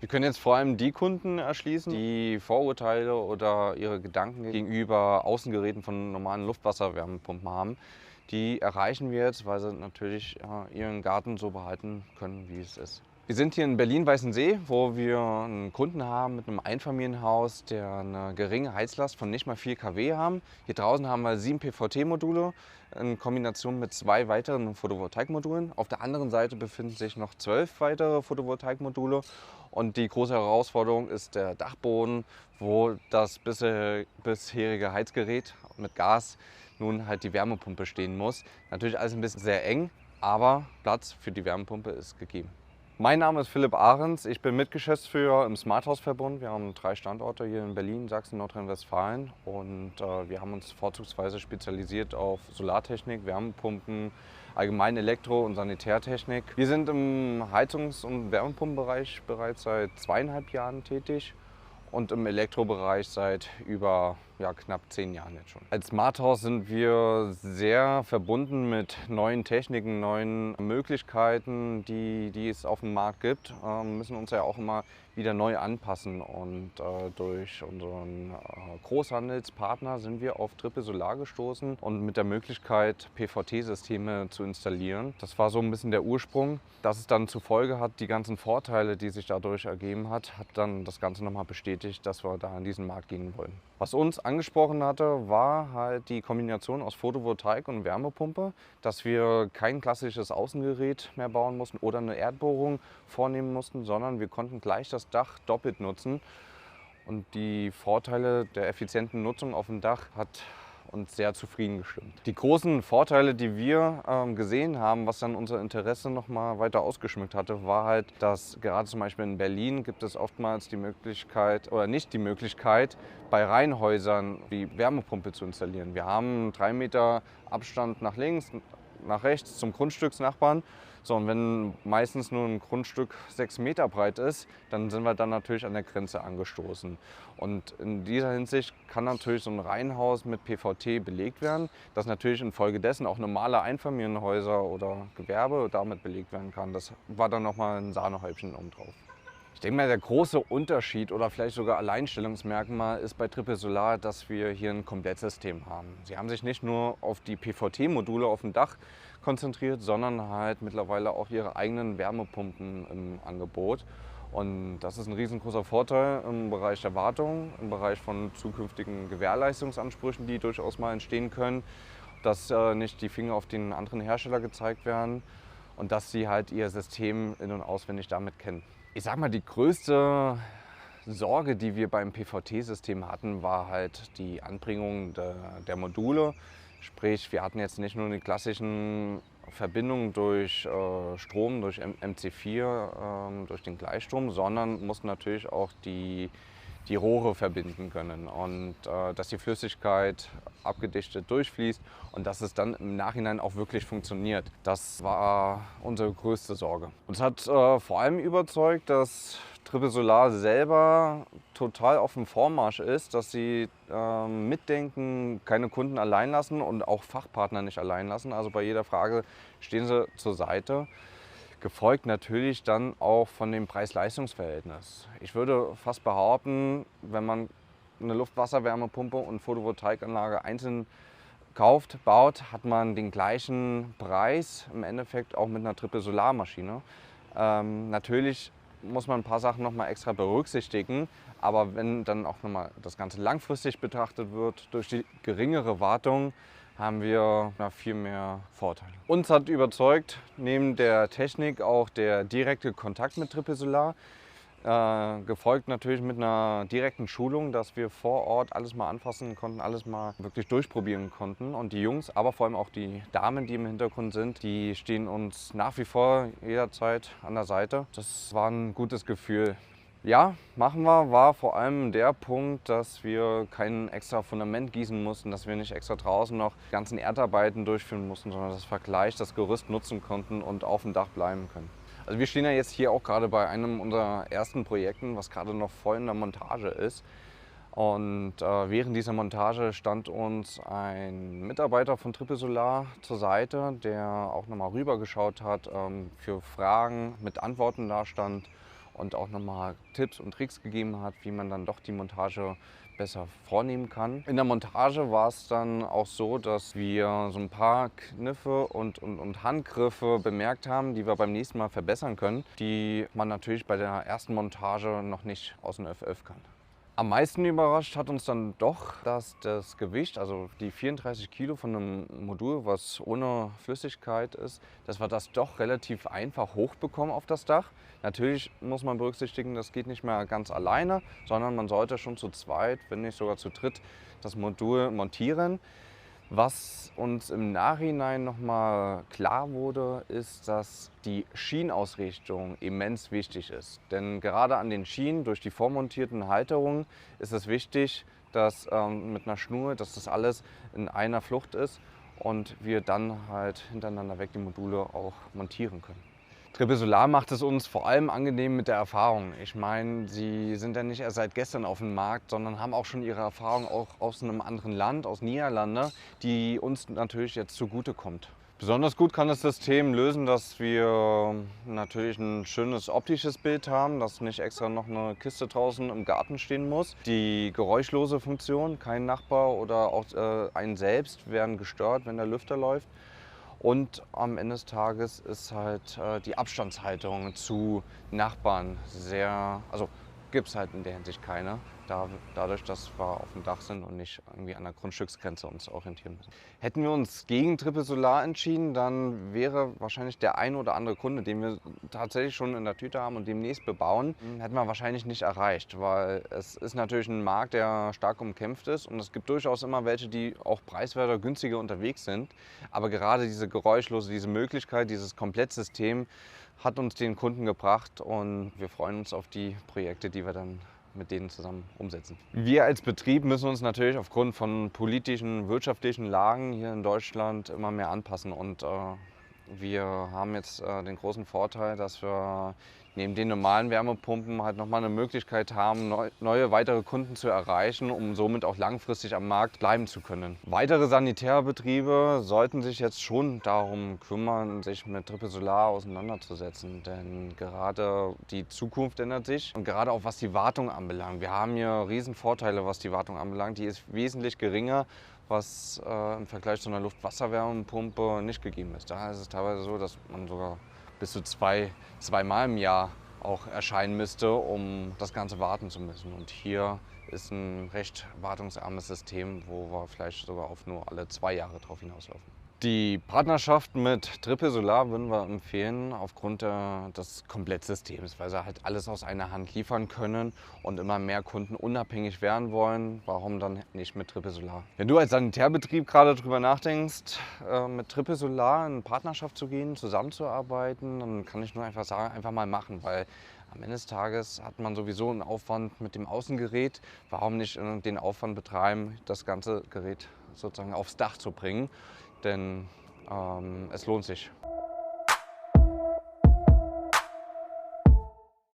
Wir können jetzt vor allem die Kunden erschließen, die Vorurteile oder ihre Gedanken gegenüber Außengeräten von normalen Luftwasserwärmepumpen haben. Die erreichen wir jetzt, weil sie natürlich ihren Garten so behalten können, wie es ist. Wir sind hier in Berlin-Weißensee, wo wir einen Kunden haben mit einem Einfamilienhaus, der eine geringe Heizlast von nicht mal 4 kW haben. Hier draußen haben wir 7 PVT-Module in Kombination mit 2 weiteren Photovoltaikmodulen. Auf der anderen Seite befinden sich noch 12 weitere Photovoltaikmodule. Und die große Herausforderung ist der Dachboden, wo das bisherige Heizgerät mit Gas nun halt die Wärmepumpe stehen muss. Natürlich alles ein bisschen sehr eng, aber Platz für die Wärmepumpe ist gegeben. Mein Name ist Philipp Ahrens, ich bin Mitgeschäftsführer im Smart House Verbund. Wir haben 3 Standorte hier in Berlin, Sachsen, Nordrhein-Westfalen und wir haben uns vorzugsweise spezialisiert auf Solartechnik, Wärmepumpen, allgemein Elektro- und Sanitärtechnik. Wir sind im Heizungs- und Wärmepumpenbereich bereits seit 2,5 Jahren tätig und im Elektrobereich seit über knapp 10 Jahren jetzt schon. Als Smart House sind wir sehr verbunden mit neuen Techniken, neuen Möglichkeiten, die es auf dem Markt gibt. Wir müssen uns ja auch immer wieder neu anpassen und durch unseren Großhandelspartner sind wir auf Triple Solar gestoßen und mit der Möglichkeit PVT-Systeme zu installieren. Das war so ein bisschen der Ursprung. Dass es dann zur Folge hat, die ganzen Vorteile, die sich dadurch ergeben hat dann das Ganze nochmal bestätigt, dass wir da in diesen Markt gehen wollen. Was uns angesprochen hatte, war halt die Kombination aus Photovoltaik und Wärmepumpe, dass wir kein klassisches Außengerät mehr bauen mussten oder eine Erdbohrung vornehmen mussten, sondern wir konnten gleich das Dach doppelt nutzen. Und die Vorteile der effizienten Nutzung auf dem Dach hat uns sehr zufrieden gestimmt. Die großen Vorteile, die wir gesehen haben, was dann unser Interesse noch mal weiter ausgeschmückt hatte, war halt, dass gerade zum Beispiel in Berlin gibt es oftmals die Möglichkeit oder nicht die Möglichkeit, bei Reihenhäusern die Wärmepumpe zu installieren. Wir haben 3 Meter Abstand nach links, nach rechts zum Grundstücksnachbarn. So, und wenn meistens nur ein Grundstück 6 Meter breit ist, dann sind wir dann natürlich an der Grenze angestoßen. Und in dieser Hinsicht kann natürlich so ein Reihenhaus mit PVT belegt werden, dass natürlich infolgedessen auch normale Einfamilienhäuser oder Gewerbe damit belegt werden kann. Das war dann nochmal ein Sahnehäubchen obendrauf. Ich denke mal, der große Unterschied oder vielleicht sogar Alleinstellungsmerkmal ist bei Triple Solar, dass wir hier ein Komplettsystem haben. Sie haben sich nicht nur auf die PVT-Module auf dem Dach konzentriert, sondern halt mittlerweile auch ihre eigenen Wärmepumpen im Angebot. Und das ist ein riesengroßer Vorteil im Bereich der Wartung, im Bereich von zukünftigen Gewährleistungsansprüchen, die durchaus mal entstehen können, dass nicht die Finger auf den anderen Hersteller gezeigt werden und dass sie halt ihr System in- und auswendig damit kennen. Ich sag mal, die größte Sorge, die wir beim PVT-System hatten, war halt die Anbringung der Module. Sprich, wir hatten jetzt nicht nur die klassischen Verbindungen durch Strom, durch MC4, durch den Gleichstrom, sondern mussten natürlich auch die Rohre verbinden können und dass die Flüssigkeit abgedichtet durchfließt und dass es dann im Nachhinein auch wirklich funktioniert. Das war unsere größte Sorge. Uns hat vor allem überzeugt, dass Triple Solar selber total auf dem Vormarsch ist, dass sie mitdenken, keine Kunden allein lassen und auch Fachpartner nicht allein lassen. Also bei jeder Frage stehen sie zur Seite. Gefolgt natürlich dann auch von dem Preis-Leistungs-Verhältnis. Ich würde fast behaupten, wenn man eine Luftwasserwärmepumpe und Photovoltaikanlage einzeln kauft, baut, hat man den gleichen Preis im Endeffekt auch mit einer Triple-Solar-Maschine. Natürlich muss man ein paar Sachen noch mal extra berücksichtigen, aber wenn dann auch noch mal das Ganze langfristig betrachtet wird, durch die geringere Wartung, haben wir viel mehr Vorteile. Uns hat überzeugt, neben der Technik auch der direkte Kontakt mit Triple Solar, gefolgt natürlich mit einer direkten Schulung, dass wir vor Ort alles mal anfassen konnten, alles mal wirklich durchprobieren konnten. Und die Jungs, aber vor allem auch die Damen, die im Hintergrund sind, die stehen uns nach wie vor jederzeit an der Seite. Das war ein gutes Gefühl. Ja, machen wir, war vor allem der Punkt, dass wir kein extra Fundament gießen mussten, dass wir nicht extra draußen noch die ganzen Erdarbeiten durchführen mussten, sondern das Vergleich, das Gerüst nutzen konnten und auf dem Dach bleiben können. Also wir stehen ja jetzt hier auch gerade bei einem unserer ersten Projekten, was gerade noch voll in der Montage ist. Und während dieser Montage stand uns ein Mitarbeiter von Triple Solar zur Seite, der auch nochmal rübergeschaut hat, für Fragen mit Antworten dastand und auch nochmal Tipps und Tricks gegeben hat, wie man dann doch die Montage besser vornehmen kann. In der Montage war es dann auch so, dass wir so ein paar Kniffe und Handgriffe bemerkt haben, die wir beim nächsten Mal verbessern können, die man natürlich bei der ersten Montage noch nicht aus dem FF kann. Am meisten überrascht hat uns dann doch, dass das Gewicht, also die 34 Kilo von einem Modul, was ohne Flüssigkeit ist, dass wir das doch relativ einfach hochbekommen auf das Dach. Natürlich muss man berücksichtigen, das geht nicht mehr ganz alleine, sondern man sollte schon zu zweit, wenn nicht sogar zu dritt, das Modul montieren. Was uns im Nachhinein nochmal klar wurde, ist, dass die Schienenausrichtung immens wichtig ist. Denn gerade an den Schienen durch die vormontierten Halterungen ist es wichtig, dass mit einer Schnur, dass das alles in einer Flucht ist und wir dann halt hintereinander weg die Module auch montieren können. Triple Solar macht es uns vor allem angenehm mit der Erfahrung. Ich meine, sie sind ja nicht erst seit gestern auf dem Markt, sondern haben auch schon ihre Erfahrung auch aus einem anderen Land, aus Niederlande, die uns natürlich jetzt zugutekommt. Besonders gut kann das System lösen, dass wir natürlich ein schönes optisches Bild haben, dass nicht extra noch eine Kiste draußen im Garten stehen muss. Die geräuschlose Funktion, kein Nachbar oder auch einen selbst werden gestört, wenn der Lüfter läuft. Und am Ende des Tages ist halt die Abstandshalterung zu Nachbarn also gibt es halt in der Hinsicht keine, dadurch, dass wir auf dem Dach sind und nicht irgendwie an der Grundstücksgrenze uns orientieren müssen. Hätten wir uns gegen Triple Solar entschieden, dann wäre wahrscheinlich der ein oder andere Kunde, den wir tatsächlich schon in der Tüte haben und demnächst bebauen, hätten wir wahrscheinlich nicht erreicht, weil es ist natürlich ein Markt, der stark umkämpft ist und es gibt durchaus immer welche, die auch preiswerter, günstiger unterwegs sind. Aber gerade diese geräuschlose, diese Möglichkeit, dieses Komplettsystem hat uns den Kunden gebracht und wir freuen uns auf die Projekte, die wir dann mit denen zusammen umsetzen. Wir als Betrieb müssen uns natürlich aufgrund von politischen, wirtschaftlichen Lagen hier in Deutschland immer mehr anpassen und wir haben jetzt den großen Vorteil, dass wir neben den normalen Wärmepumpen halt nochmal eine Möglichkeit haben, neue weitere Kunden zu erreichen, um somit auch langfristig am Markt bleiben zu können. Weitere Sanitärbetriebe sollten sich jetzt schon darum kümmern, sich mit Triple Solar auseinanderzusetzen, denn gerade die Zukunft ändert sich und gerade auch was die Wartung anbelangt. Wir haben hier riesen Vorteile, was die Wartung anbelangt. Die ist wesentlich geringer, was im Vergleich zu einer Luft-Wasser-Wärmepumpe nicht gegeben ist. Da ist es teilweise so, dass man sogar bis zu zweimal im Jahr auch erscheinen müsste, um das Ganze warten zu müssen. Und hier ist ein recht wartungsarmes System, wo wir vielleicht sogar auf nur alle 2 Jahre drauf hinauslaufen. Die Partnerschaft mit Triple Solar würden wir empfehlen aufgrund des Komplettsystems, weil sie halt alles aus einer Hand liefern können und immer mehr Kunden unabhängig werden wollen. Warum dann nicht mit Triple Solar? Wenn du als Sanitärbetrieb gerade darüber nachdenkst, mit Triple Solar in Partnerschaft zu gehen, zusammenzuarbeiten, dann kann ich nur einfach sagen, einfach mal machen, weil am Ende des Tages hat man sowieso einen Aufwand mit dem Außengerät. Warum nicht den Aufwand betreiben, das ganze Gerät sozusagen aufs Dach zu bringen? Denn es lohnt sich.